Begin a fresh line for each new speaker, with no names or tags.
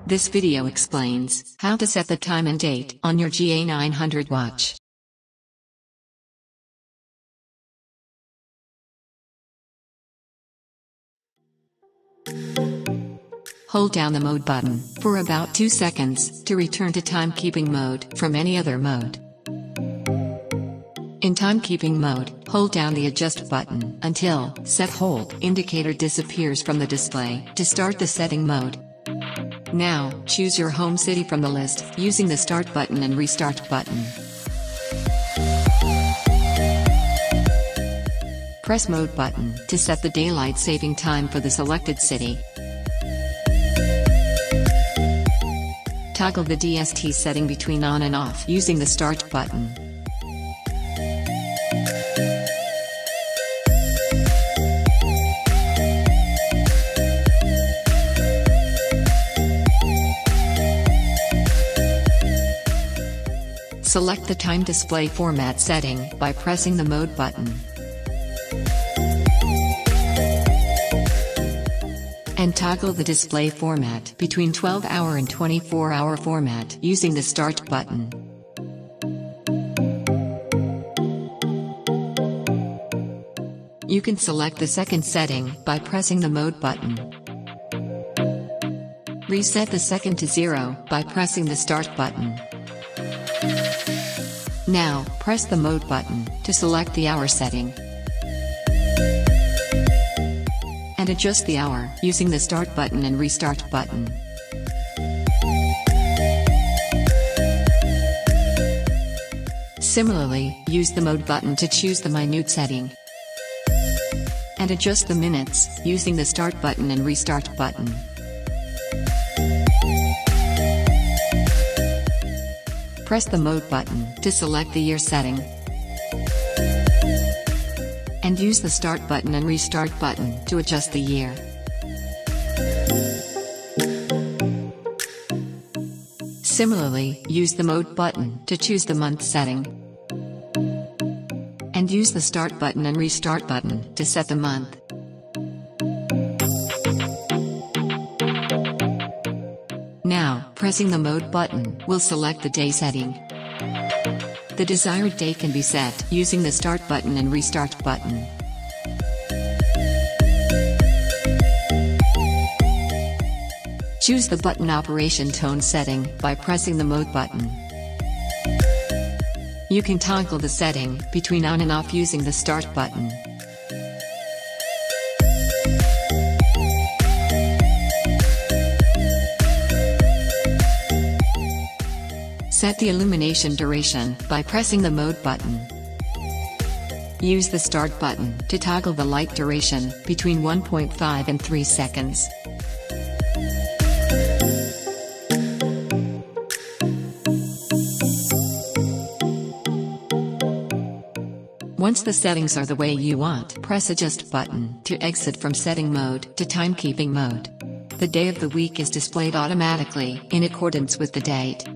This video explains how to set the time and date on your GA-900 watch. Hold down the mode button for about 2 seconds to return to timekeeping mode from any other mode. In timekeeping mode, hold down the adjust button until set hold indicator disappears from the display to start the setting mode. Now, choose your home city from the list using the start button and restart button. Press mode button to set the daylight saving time for the selected city. Toggle the DST setting between on and off using the start button. Select the time display format setting by pressing the mode button. And toggle the display format between 12-hour and 24-hour format using the start button. You can select the second setting by pressing the mode button. Reset the second to 0 by pressing the start button. Now, press the mode button to select the hour setting. And adjust the hour using the start button and restart button. Similarly, use the mode button to choose the minute setting. And adjust the minutes using the start button and restart button. Press the mode button to select the year setting. And use the start button and restart button to adjust the year. Similarly, use the mode button to choose the month setting. And use the start button and restart button to set the month. Now, pressing the mode button will select the day setting. The desired day can be set using the start button and restart button. Choose the button operation tone setting by pressing the mode button. You can toggle the setting between on and off using the start button. Set the illumination duration by pressing the mode button. Use the start button to toggle the light duration between 1.5 and 3 seconds. Once the settings are the way you want, press adjust button to exit from setting mode to timekeeping mode. The day of the week is displayed automatically in accordance with the date.